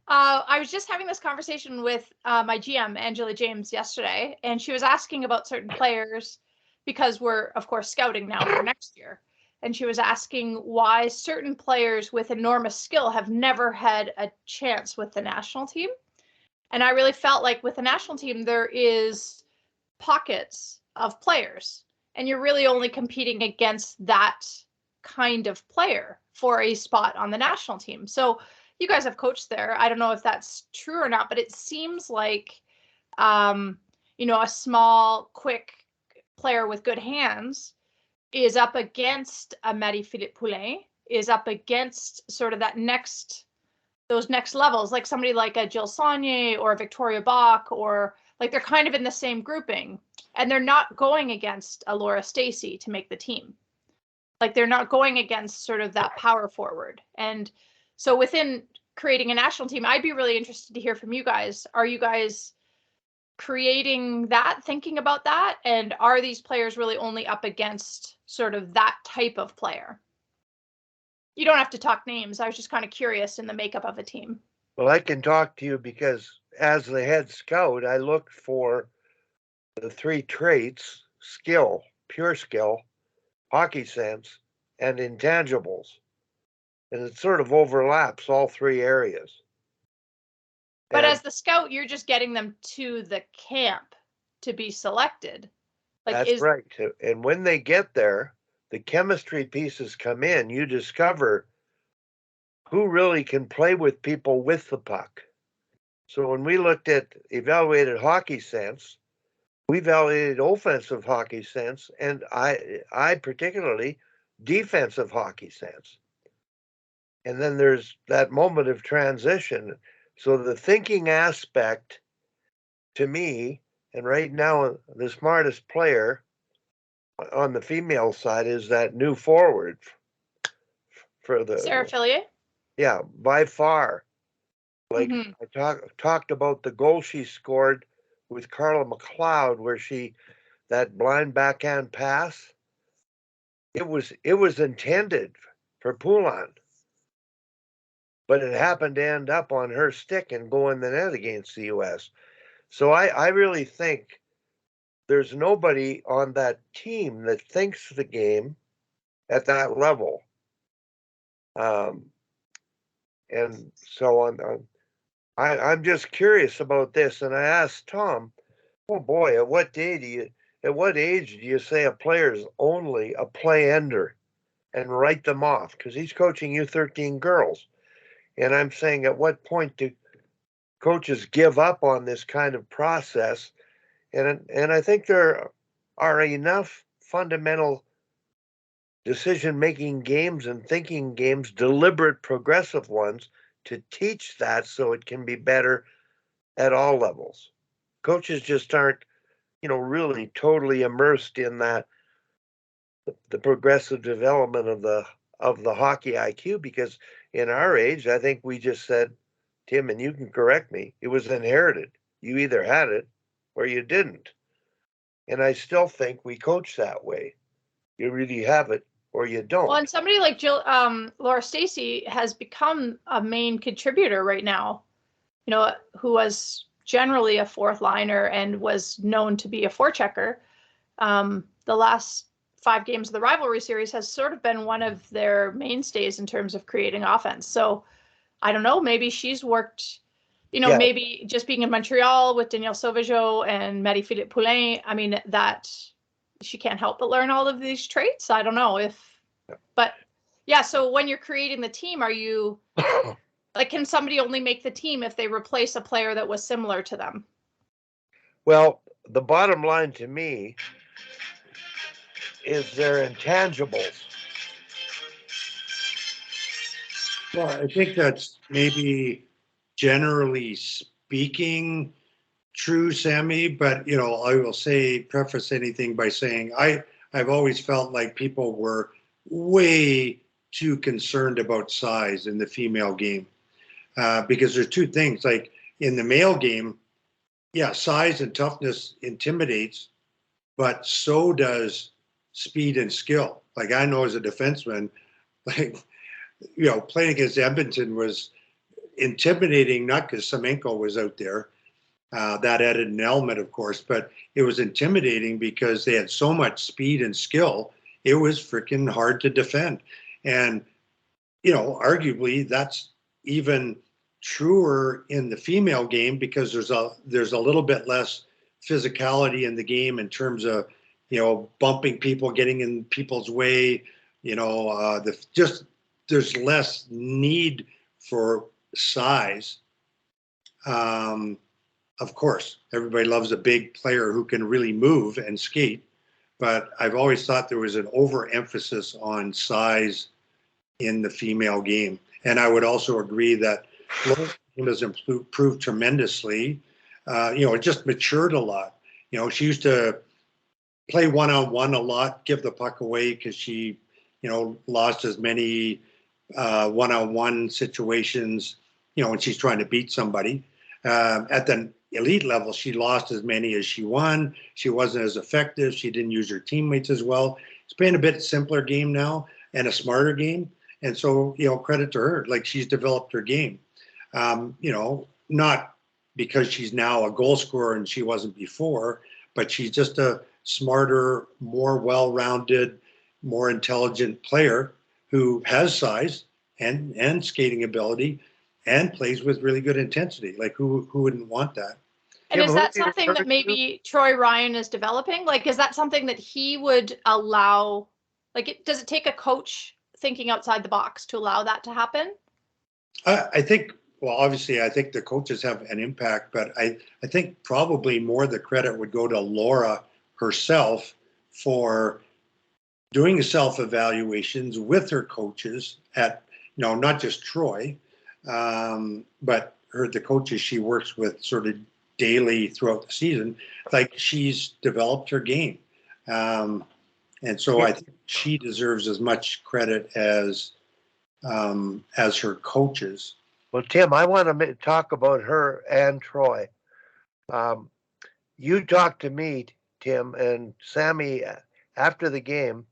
I was just having this conversation with my GM, Angela James, yesterday, and she was asking about certain players because we're, of course, scouting now for next year. And she was asking why certain players with enormous skill have never had a chance with the national team. And I really felt like with the national team, there is pockets of players, and you're really only competing against that kind of player for a spot on the national team. So you guys have coached there. I don't know if that's true or not, but it seems like, a small, quick player with good hands is up against a Marie-Philippe Poulin, is up against sort of those next levels, like somebody like a Jill Saunier or a Victoria Bach, or like they're kind of in the same grouping, and they're not going against a Laura Stacey to make the team. Like they're not going against sort of that power forward. And so within creating a national team, I'd be really interested to hear from you guys. Are you guys creating that, thinking about that? And are these players really only up against sort of that type of player? You don't have to talk names. I was just kind of curious in the makeup of a team. Well, I can talk to you because as the head scout, I looked for the three traits: skill, pure skill, hockey sense, and intangibles. And it sort of overlaps all three areas. But as the scout, you're just getting them to the camp to be selected. That's right. And when they get there, the chemistry pieces come in. You discover who really can play with people with the puck. So when we looked at evaluated hockey sense, we evaluated offensive hockey sense, and I particularly defensive hockey sense. And then there's that moment of transition. So the thinking aspect, to me, and right now the smartest player on the female side is that new forward for the Sarah Fillier. Yeah, by far. Like I talked about the goal she scored with Carla McLeod, where that blind backhand pass. It was intended for Poulin, but it happened to end up on her stick and go in the net against the U.S. So I really think there's nobody on that team that thinks the game at that level. And so I'm just curious about this. And I asked Tom, oh boy, at what age do you say a player's only a play ender and write them off? Because he's coaching U13 girls. And I'm saying, at what point do coaches give up on this kind of process? And I think there are enough fundamental decision-making games and thinking games, deliberate, progressive ones, to teach that so it can be better at all levels. Coaches just aren't, really totally immersed in that, the progressive development of the hockey IQ, because in our age, I think we just said, Tim, and you can correct me, it was inherited. You either had it or you didn't. And I still think we coach that way. You really have it or you don't. Well, and somebody like Laura Stacey has become a main contributor right now, who was generally a fourth liner and was known to be a forechecker. The last 5 games of the rivalry series has sort of been one of their mainstays in terms of creating offense. So I don't know, maybe she's worked, maybe just being in Montreal with Danielle Sauvageau and Marie-Philippe Poulin. I mean, that she can't help but learn all of these traits. I don't know but yeah. So when you're creating the team, are you like, can somebody only make the team if they replace a player that was similar to them? Well, the bottom line to me is their intangibles. Well, I think that's maybe generally speaking true, Sami, but I will preface anything by saying I've always felt like people were way too concerned about size in the female game, because there's two things. Like in the male game, yeah, size and toughness intimidates, but so does speed and skill. Like I know as a defenseman, like playing against Edmonton was intimidating, not because Semenko was out there. That added an element, of course, but it was intimidating because they had so much speed and skill. It was freaking hard to defend. And, arguably that's even truer in the female game because there's a little bit less physicality in the game in terms of, bumping people, getting in people's way, there's less need for size. Of course, everybody loves a big player who can really move and skate, but I've always thought there was an overemphasis on size in the female game. And I would also agree that Flo's game has improved tremendously. It just matured a lot. She used to play one-on-one a lot, give the puck away because she, lost as many one-on-one situations, when she's trying to beat somebody. At the elite level, she lost as many as she won. She wasn't as effective. She didn't use her teammates as well. It's been a bit simpler game now and a smarter game. And so, credit to her, like she's developed her game. Not because she's now a goal scorer and she wasn't before, but she's just a smarter, more well-rounded, more intelligent player who has size and skating ability and plays with really good intensity. Like who wouldn't want that? And is that something that maybe Troy Ryan is developing? Like, is that something that he would allow? Like, does it take a coach thinking outside the box to allow that to happen? I think, well, obviously, I think the coaches have an impact, but I think probably more the credit would go to Laura herself for doing self-evaluations with her coaches at, not just Troy, but the coaches she works with sort of daily throughout the season. Like she's developed her game. And so I think she deserves as much credit as her coaches. Well, Tim, I want to talk about her and Troy. You talked to me, Tim, and Sami after the game.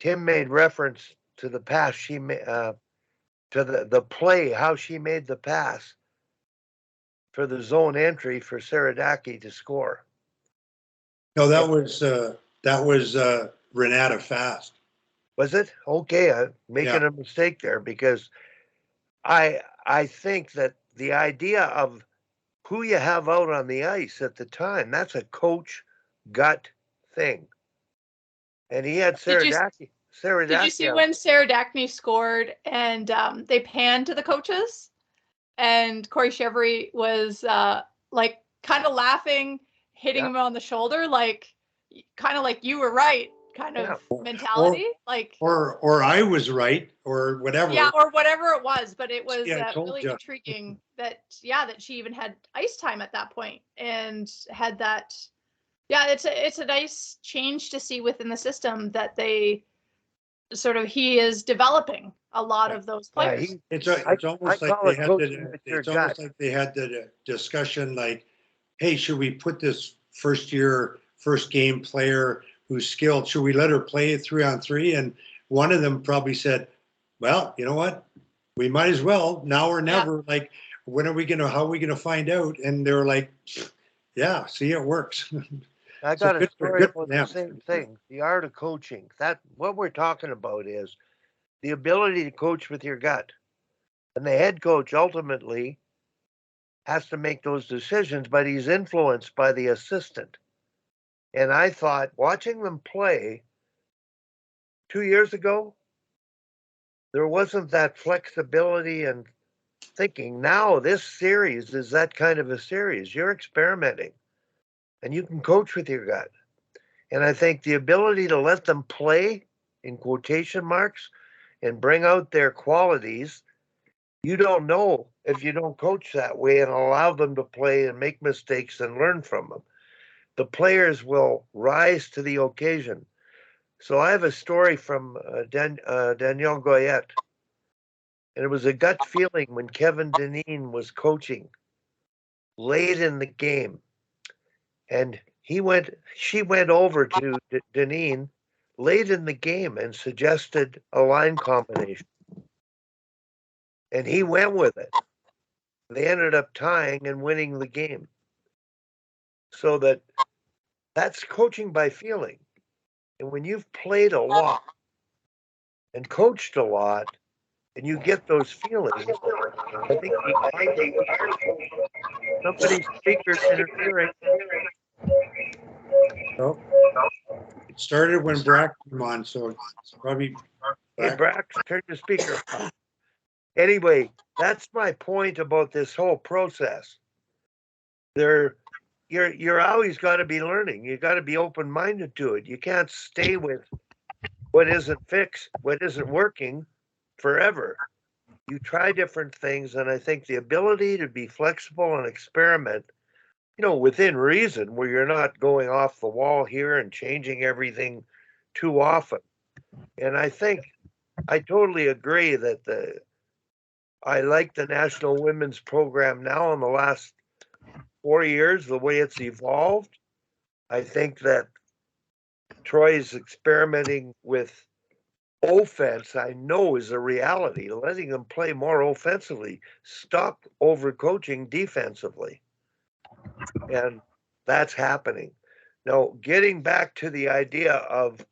Tim made reference to the pass she made, to the play, how she made the pass for the zone entry for Saradaki to score. No, that was Renata Fast. Was it? Okay, I'm making a mistake there because I think that the idea of who you have out on the ice at the time, that's a coach gut thing. And he had Saradaki. Did you see when Saradaki scored and they panned to the coaches and Corey Chevry was like kind of laughing, hitting him on the shoulder, kind of like you were right kind of mentality, or I was right or whatever. Yeah, or whatever it was, but it was really intriguing that she even had ice time at that point and had that. Yeah, it's a nice change to see within the system that he is developing a lot of those players. It's almost like they had the discussion like, hey, should we put this first game player who's skilled, should we let her play 3-on-3? And one of them probably said, well, you know what? We might as well, now or never. Yeah. Like, how are we going to find out? And they were like, yeah, see, it works. I got a story about the same thing, the art of coaching. What we're talking about is the ability to coach with your gut. And the head coach ultimately has to make those decisions, but he's influenced by the assistant. And I thought, watching them play 2 years ago, there wasn't that flexibility and thinking. Now this series is that kind of a series. You're experimenting, and you can coach with your gut. And I think the ability to let them play, in quotation marks, and bring out their qualities, you don't know if you don't coach that way and allow them to play and make mistakes and learn from them. The players will rise to the occasion. So I have a story from Danielle Goyette. And it was a gut feeling when Kevin Dineen was coaching late in the game. And she went over to Dineen late in the game and suggested a line combination. and he went with it. They ended up tying and winning the game. So that's coaching by feeling. And when you've played a lot and coached a lot, and you get those feelings, I think somebody's speaker's interfering. So it started when Brack came on, so it's probably Hey, Brax, turn your speaker off. Anyway, that's my point about this whole process. You're always got to be learning. You got to be open minded to it. You can't stay with what isn't fixed, what isn't working forever. You try different things, and I think the ability to be flexible and experiment, within reason, where you're not going off the wall here and changing everything too often. And I think I totally agree that I like the National Women's Program now in the last 4 years, the way it's evolved. I think that Troy's experimenting with offense, I know, is a reality. Letting them play more offensively, stop overcoaching defensively. And that's happening. Now, getting back to the idea of